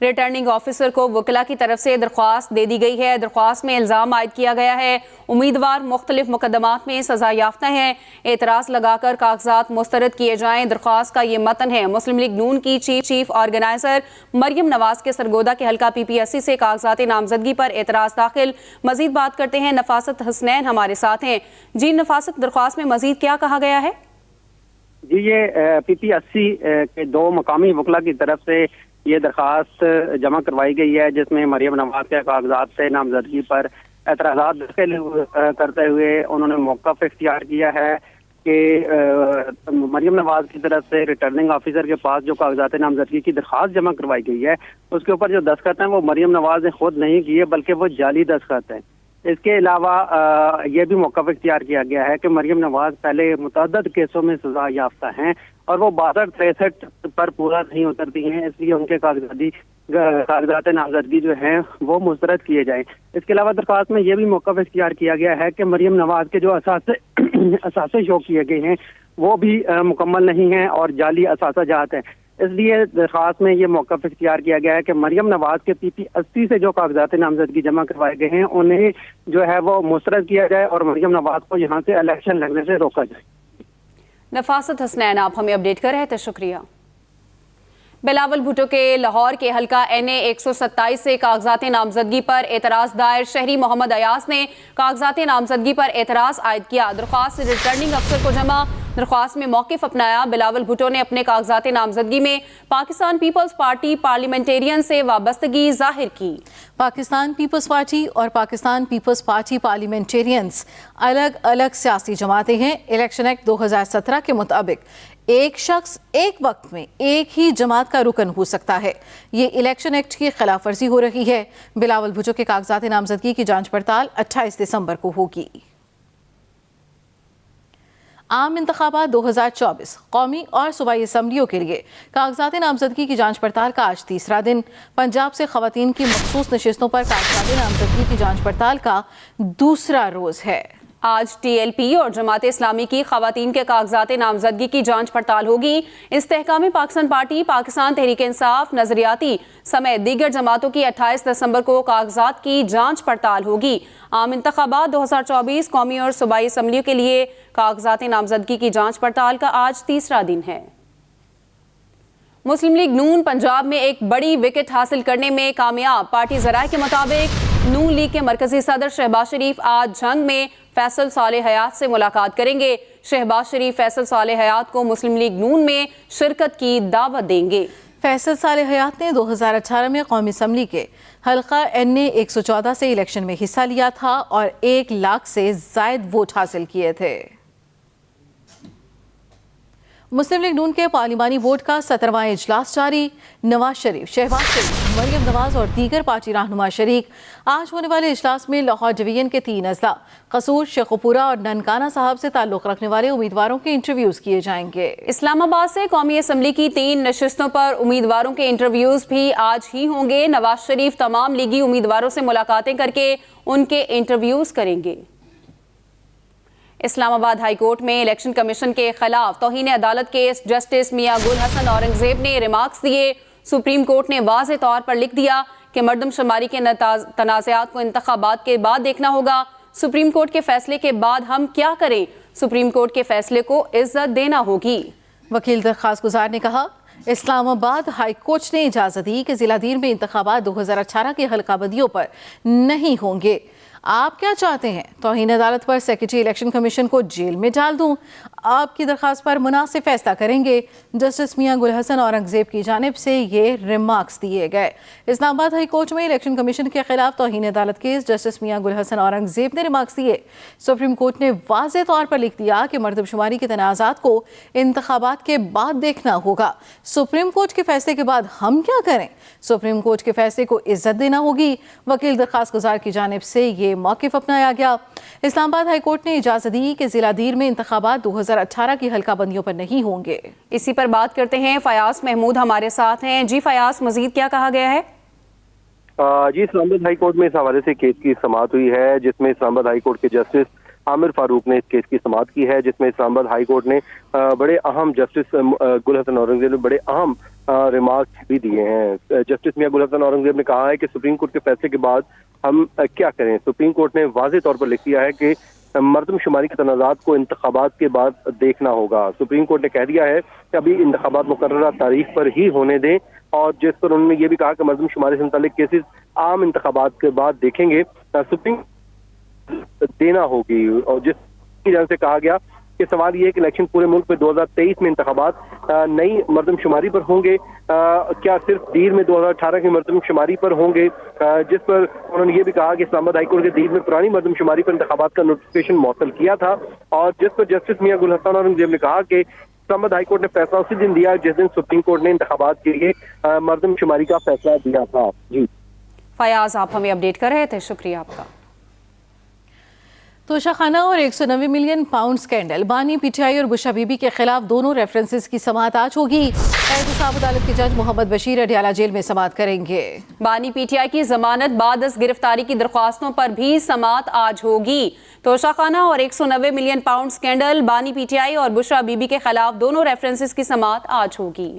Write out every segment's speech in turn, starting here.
Returning officer کو وکلا کی طرف سے درخواست دے دی گئی ہے۔ درخواست میں الزام عائد کیا گیا ہے امیدوار مختلف مقدمات میں سزا یافتہ ہیں، اعتراض لگا کر کاغذات مسترد کیے جائیں۔ درخواست کا یہ متن ہے۔ مسلم لیگ نون کی چیف آرگنائزر مریم نواز کے سرگودا کے حلقہ PPSC سے کاغذات نامزدگی پر اعتراض داخل۔ مزید بات کرتے ہیں، نفاست حسنین ہمارے ساتھ ہیں۔ جی نفاست، درخواست میں مزید کیا کہا گیا ہے؟ جی یہ PPSC کے 2 مقامی وکلا کی طرف سے یہ درخواست جمع کروائی گئی ہے، جس میں مریم نواز کے کاغذات سے نامزدگی پر اعتراضات داخل کرتے ہوئے انہوں نے موقف اختیار کیا ہے کہ مریم نواز کی طرف سے ریٹرننگ آفیسر کے پاس جو کاغذات نامزدگی کی درخواست جمع کروائی گئی ہے اس کے اوپر جو دستخط ہیں وہ مریم نواز نے خود نہیں کیے بلکہ وہ جعلی دستخط ہیں۔ اس کے علاوہ یہ بھی موقف اختیار کیا گیا ہے کہ مریم نواز پہلے متعدد کیسوں میں سزا یافتہ ہیں اور وہ 6263 پر پورا نہیں اترتی ہیں، اس لیے ان کے کاغذات نامزدگی جو ہیں وہ مسترد کیے جائیں۔ اس کے علاوہ درخواست میں یہ بھی موقف اختیار کیا گیا ہے کہ مریم نواز کے جو اثاثے شو کیے گئے ہیں وہ بھی مکمل نہیں ہیں اور جعلی اثاثہ جات ہیں۔ اس لیے درخواست میں یہ موقف اختیار کیا گیا ہے کہ مریم نواز کے PPSC سے جو کاغذات نامزدگی جمع کروائے گئے ہیں انہیں جو ہے وہ مسترد کیا جائے اور مریم نواز کو یہاں سے الیکشن لڑنے سے روکا جائے۔ نفاست حسنین، آپ ہمیں اپڈیٹ کر رہے تھے، شکریہ۔ بلاول بھٹو کے لاہور کے حلقہ NA 127 سے کاغذات نامزدگی پر اعتراض دائر۔ شہری محمد ایاز نے کاغذات نامزدگی پر اعتراض عائد کیا۔ درخواست ریٹرننگ افسر کو جمع۔ درخواست میں موقف اپنایا۔ بلاول بھٹو نے اپنے کاغذات نامزدگی میں پاکستان پیپلز پارٹی پارلیمنٹیرین سے وابستگی ظاہر کی۔ پاکستان پیپلز پارٹی اور پاکستان پیپلز پارٹی پارلیمنٹیرینز الگ الگ سیاسی جماعتیں ہیں۔ الیکشن ایکٹ 2017 کے مطابق ایک شخص ایک وقت میں ایک ہی جماعت کا رکن ہو سکتا ہے۔ یہ الیکشن ایکٹ کی خلاف ورزی ہو رہی ہے۔ بلاول بھٹو کے کاغذات نامزدگی کی جانچ پڑتال 28 دسمبر کو ہوگی۔ عام انتخابات 2024 قومی اور صوبائی اسمبلیوں کے لیے کاغذات نامزدگی کی جانچ پڑتال کا آج تیسرا دن۔ پنجاب سے خواتین کی مخصوص نشستوں پر کاغذات نامزدگی کی جانچ پڑتال کا دوسرا روز ہے۔ آج TLP اور جماعت اسلامی کی خواتین کے کاغذات نامزدگی کی جانچ پڑتال ہوگی۔ استحکام پاکستان پارٹی، پاکستان تحریک انصاف، نظریاتی سمیت دیگر جماعتوں کی 28 دسمبر کو کاغذات کی جانچ پڑتال ہوگی۔ عام انتخابات 2024 قومی اور صوبائی اسمبلیوں کے لیے کاغذات نامزدگی کی جانچ پڑتال کا آج تیسرا دن ہے۔ مسلم لیگ نون پنجاب میں ایک بڑی وکٹ حاصل کرنے میں کامیاب۔ پارٹی ذرائع کے مطابق نون لیگ کے مرکزی صدر شہباز شریف آج جھنگ میں فیصل صالح حیات سے ملاقات کریں گے۔ شہباز شریف فیصل صالح حیات کو مسلم لیگ نون میں شرکت کی دعوت دیں گے۔ فیصل صالح حیات نے 2018 میں قومی اسمبلی کے حلقہ NA 114 سے الیکشن میں حصہ لیا تھا اور 1 لاکھ سے زائد ووٹ حاصل کیے تھے۔ مسلم لیگ نون کے پارلیمانی بورڈ کا 17واں اجلاس جاری۔ نواز شریف، شہباز شریف، مریم نواز اور دیگر پارٹی رہنما شریک۔ آج ہونے والے اجلاس میں لاہور ڈویژن کے 3 اضلاع قصور، شیخوپورہ اور ننکانہ صاحب سے تعلق رکھنے والے امیدواروں کے انٹرویوز کیے جائیں گے۔ اسلام آباد سے قومی اسمبلی کی 3 نشستوں پر امیدواروں کے انٹرویوز بھی آج ہی ہوں گے۔ نواز شریف تمام لیگی امیدواروں سے ملاقاتیں کر کے ان کے انٹرویوز کریں گے۔ اسلام آباد ہائی کورٹ میں الیکشن کمیشن کے خلاف توہین عدالت کیس جسٹس میاں گل حسن اورنگزیب نے ریمارکس دیے۔ سپریم کورٹ نے واضح طور پر لکھ دیا کہ مردم شماری کے تنازعات کو انتخابات کے بعد دیکھنا ہوگا۔ سپریم کورٹ کے فیصلے کے بعد ہم کیا کریں؟ سپریم کورٹ کے فیصلے کو عزت دینا ہوگی۔ وکیل درخواست گزار نے کہا، اسلام آباد ہائی کورٹ نے اجازت دی کہ ضلع دیر میں انتخابات 2018 کی حلقہ بندیوں پر نہیں ہوں گے۔ آپ کیا چاہتے ہیں؟ توہین عدالت پر سیکریٹری الیکشن کمیشن کو جیل میں ڈال دوں؟ آپ کی درخواست پر مناسب فیصلہ کریں گے۔ جسٹس میاں گل حسن اورنگزیب کی جانب سے یہ ریمارکس دیے گئے۔ اسلام آباد ہائی کورٹ میں الیکشن کمیشن کے خلاف توہین عدالت کیس جسٹس میاں گل حسن اورنگزیب نے ریمارکس دیے۔ سپریم کورٹ نے واضح طور پر لکھ دیا کہ مردم شماری کے تنازعات کو انتخابات کے بعد دیکھنا ہوگا۔ سپریم کورٹ کے فیصلے کے بعد ہم کیا کریں؟ سپریم کورٹ کے فیصلے کو عزت دینا ہوگی۔ وکیل درخواست گزار کی جانب سے یہ موقف اپنایا گیا۔ اسلام آباد ہائی کورٹ نے اجازت دی کہ ضلع دیر میں انتخابات 2018 کی حلقہ بندیوں پر نہیں ہوں گے۔ اسی پر بات کرتے ہیں، فیاض محمود ہمارے ساتھ ہیں۔ جی فیاض، مزید کیا کہا گیا ہے؟ جی، اسلام آباد ہائی کورٹ میں اس حوالے سے کیس کی سماعت ہوئی ہے، جس میں اسلام آباد ہائی کورٹ کے جسٹس عامر فاروق نے اس کیس کی سماعت کی ہے، جس میں اسلام آباد ہائی کورٹ نے بڑے اہم جسٹس گل حسن اورنگزیب نے بڑے اہم ریمارکس بھی دیے ہیں. جسٹس میاں گل حسن اورنگزیب نے کہا ہے کہ سپریم کورٹ کے فیصلے کے بعد ہم کیا کریں. سپریم کورٹ نے واضح طور پر لکھ دیا ہے کہ مردم شماری کے تنازعات کو انتخابات کے بعد دیکھنا ہوگا. سپریم کورٹ نے کہہ دیا ہے کہ ابھی انتخابات مقررہ تاریخ پر ہی ہونے دیں, اور جس پر انہوں نے یہ بھی کہا کہ مردم شماری سے متعلق کیسز عام انتخابات کے بعد دیکھیں گے. سپریم دینا ہوگی, اور جس کی جانب سے کہا گیا کہ سوال یہ ہے کہ الیکشن پورے ملک میں 2023 میں انتخابات نئی مردم شماری پر ہوں گے, کیا صرف دیر میں 2018 کی مردم شماری پر ہوں گے, جس پر انہوں نے یہ بھی کہا کہ اسلام آباد ہائی کورٹ کے دیر میں پرانی مردم شماری پر انتخابات کا نوٹیفکیشن معطل کیا تھا, اور جس پر جسٹس میاں گل حسن اورنگزیب نے کہا کہ اسلام آباد ہائی کورٹ نے فیصلہ اسی دن دیا جس دن سپریم کورٹ نے انتخابات کے لیے مردم شماری کا فیصلہ دیا تھا. جی فیاض, آپ ہمیں اپڈیٹ کر رہے تھے, شکریہ آپ کا. توشہ خانہ اور 190 ملین پاؤنڈ سکینڈل, بانی پی ٹی آئی اور بشرا بی بی کے خلاف دونوں ریفرنسز کی سماعت آج ہوگی. احتساب عدالت کے جج محمد بشیر اڈیالہ جیل میں سماعت کریں گے. بانی پی ٹی آئی کی ضمانت بعد از گرفتاری کی درخواستوں پر بھی سماعت آج ہوگی. توشہ خانہ اور 190 ملین پاؤنڈ سکینڈل, بانی پی ٹی آئی اور بشرا بی بی کے خلاف دونوں ریفرنسز کی سماعت آج ہوگی.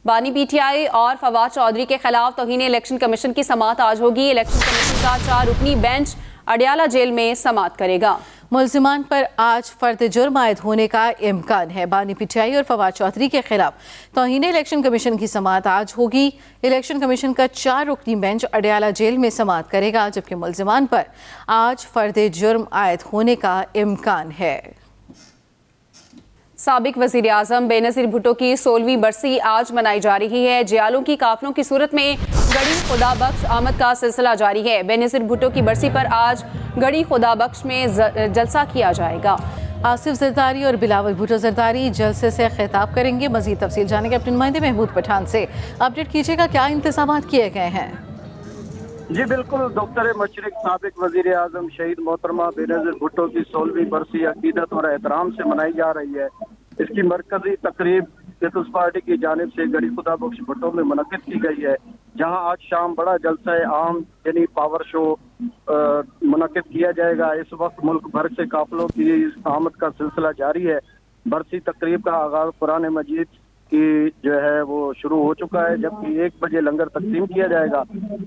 بانی پی ٹی آئی اور فواد چودھری کے خلاف توہین الیکشن کمیشن کی سماعت آج ہوگی. الیکشن کمیشن کا 4 رکنی بینچ اڈیالہ جیل میں سماعت کرے گا. ملزمان پر آج فرد جرم عائد ہونے کا امکان ہے. بانی پی ٹی آئی اور فواد چودھری کے خلاف توہین الیکشن کمیشن کی سماعت آج ہوگی. الیکشن کمیشن کا 4 رکنی بینچ اڈیالہ جیل میں سماعت کرے گا, جبکہ ملزمان پر آج فرد جرم عائد ہونے کا امکان ہے. سابق وزیر اعظم بے نظیر بھٹو کی 16ویں برسی آج منائی جا رہی ہے. جیالوں کی قافلوں کی صورت میں گڑھی خدا بخش آمد کا سلسلہ جاری ہے. بے نظیر بھٹو کی برسی پر آج گڑھی خدا بخش میں جلسہ کیا جائے گا. آصف زرداری اور بلاول بھٹو زرداری جلسے سے خطاب کریں گے. مزید تفصیل جانیں گے اپنے نمائندے محمود پٹھان سے. اپڈیٹ کیجیے گا, کیا انتظامات کیے گئے ہیں؟ جی بالکل, دختر مشرق سابق وزیر اعظم شہید محترمہ بے نظیر بھٹو کی 16ویں برسی عقیدت اور احترام سے منائی جا رہی ہے. اس کی مرکزی تقریب پیپلز پارٹی کی جانب سے گڑھی خدا بخش بھٹو میں منعقد کی گئی ہے, جہاں آج شام بڑا جلسہ عام یعنی پاور شو منعقد کیا جائے گا. اس وقت ملک بھر سے قافلوں کی آمد کا سلسلہ جاری ہے. برسی تقریب کا آغاز قرآن مجید کی جو ہے وہ شروع ہو چکا ہے, جبکہ 1 بجے لنگر تقسیم کیا جائے گا.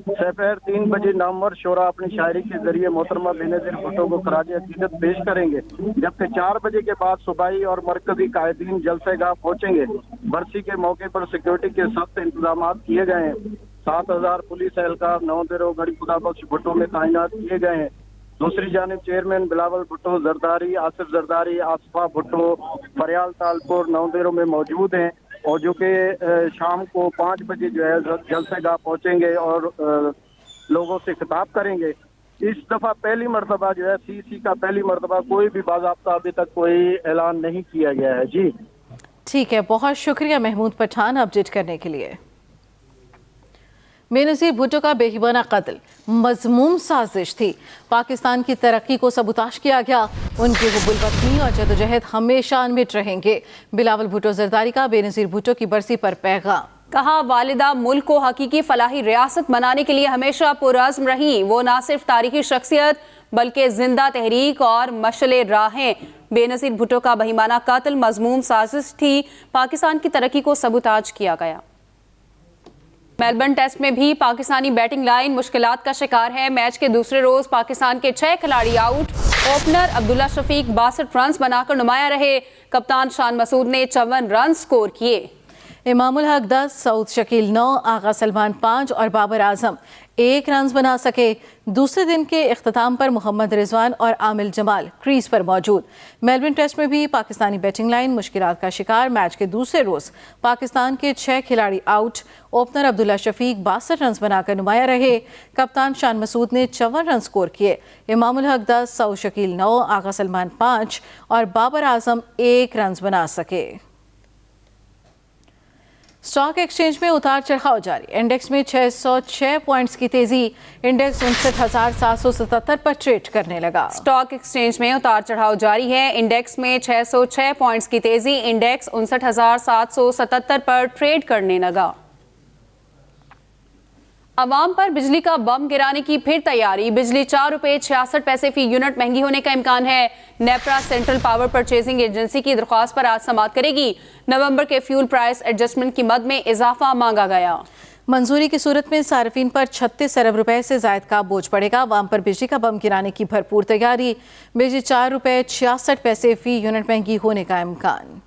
سپہر 3 بجے نامور شعراء اپنی شاعری کے ذریعے محترمہ بے نظیر بھٹو کو خراج عقیدت پیش کریں گے, جبکہ 4 بجے کے بعد صوبائی اور مرکزی قائدین جلسہ گاہ پہنچیں گے. برسی کے موقع پر سیکورٹی کے سخت انتظامات کیے گئے ہیں. 7000 پولیس اہلکار 9 دیروں گڑھی خدا بخش بھٹو میں تعینات کیے گئے ہیں. دوسری جانب چیئرمین بلاول بھٹو زرداری, آصف زرداری, آصفہ بھٹو فریال تالپور 9 دیروں میں موجود ہیں, اور جو کہ شام کو 5 بجے جو ہے جلسہ گاہ پہنچیں گے اور لوگوں سے خطاب کریں گے. اس دفعہ پہلی مرتبہ جو ہے سی سی کا پہلی مرتبہ کوئی بھی باضابطہ ابھی تک کوئی اعلان نہیں کیا گیا ہے. جی ٹھیک ہے, بہت شکریہ محمود پٹھان اپڈیٹ کرنے کے لیے. بے نظیر بھٹو کا بے ہیبانہ قتل مذموم سازش تھی. پاکستان کی ترقی کو سبوتاش کیا گیا. ان کی حب الوطنی اور جدوجہد ہمیشہ انمٹ رہیں گے. بلاول بھٹو زرداری کا بے نظیر بھٹو کی برسی پر پیغام. کہا, والدہ ملک کو حقیقی فلاحی ریاست بنانے کے لیے ہمیشہ پرعزم رہیں. وہ نہ صرف تاریخی شخصیت بلکہ زندہ تحریک اور مشعل راہ ہیں. بے نظیر بھٹو کا بہیمانہ قتل مذموم سازش تھی. پاکستان کی ترقی کو سبوتاج کیا گیا. میلبرن ٹیسٹ میں بھی پاکستانی بیٹنگ لائن مشکلات کا شکار ہے. میچ کے دوسرے روز پاکستان کے 6 کھلاڑی آؤٹ. اوپنر عبداللہ شفیق 62 رنز بنا کر نمایاں رہے. کپتان شان مسعود نے 54 رنز سکور کیے. امام الحق 10, سعود شکیل 9, آغا سلمان 5 اور بابر اعظم 1 رنز بنا سکے. دوسرے دن کے اختتام پر محمد رضوان اور عامل جمال کریز پر موجود. میلبرن ٹیسٹ میں بھی پاکستانی بیٹنگ لائن مشکلات کا شکار. میچ کے دوسرے روز پاکستان کے 6 کھلاڑی آؤٹ. اوپنر عبداللہ شفیق 62 رنز بنا کر نمایاں رہے. کپتان شان مسعود نے 54 رنز سکور کیے. امام الحق 10, سعود شکیل 9, آغا سلمان 5 اور بابر اعظم 1 رنز بنا سکے. اسٹاک ایکسچینج میں اتار چڑھاؤ جاری. انڈیکس میں 606 پوائنٹس کی تیزی. انڈیکس 59,777 پر ٹریڈ کرنے لگا. اسٹاک ایکسچینج میں اتار چڑھاؤ جاری ہے. انڈیکس میں 606 پوائنٹس کی تیزی. انڈیکس 59,777 پر ٹریڈ کرنے لگا. عوام پر بجلی کا بم گرانے کی پھر تیاری، بجلی 4 روپے 66 پیسے فی یونٹ مہنگی ہونے کا امکان ہے۔ NEPRA central power purchasing agency کی درخواست پر آج سماعت کرے گی۔ نومبر کے فیول پرائس ایڈجسٹمنٹ کی مد میں اضافہ مانگا گیا۔ منظوری کی صورت میں صارفین پر 36 ارب روپے سے زائد کا بوجھ پڑے گا۔ عوام پر بجلی کا بم گرانے کی بھرپور تیاری، بجلی 4 روپے 66 پیسے فی یونٹ مہنگی ہونے کا امکان۔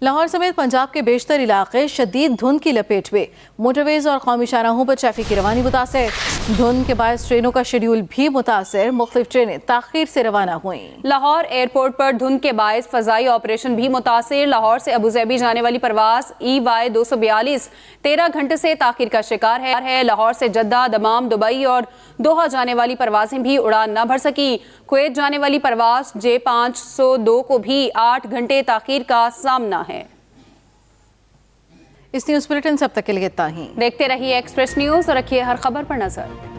لاہور سمیت پنجاب کے بیشتر علاقے شدید دھند کی لپیٹ میں، موٹر ویز اور قومی شاہراہوں پر ٹریفک کی روانی متاثر۔ دھند کے باعث ٹرینوں کا شیڈول بھی متاثر، مختلف ٹرینیں تاخیر سے روانہ ہوئیں۔ لاہور ایئرپورٹ پر دھند کے باعث فضائی آپریشن بھی متاثر۔ لاہور سے ابوظہبی جانے والی پرواز EY 242 13 گھنٹے سے تاخیر کا شکار ہے۔ لاہور سے جدہ، دمام، دبئی اور دوحہ جانے والی پروازیں بھی اڑان نہ بھر سکی۔ کویت جانے والی پرواز J502 کو بھی 8 گھنٹے تاخیر کا سامنا ہے۔ اس نیوز بلیٹن سے اب تک کے لیے اتنا ہی۔ دیکھتے رہیے ایکسپریس نیوز اور رکھیے ہر خبر پر نظر۔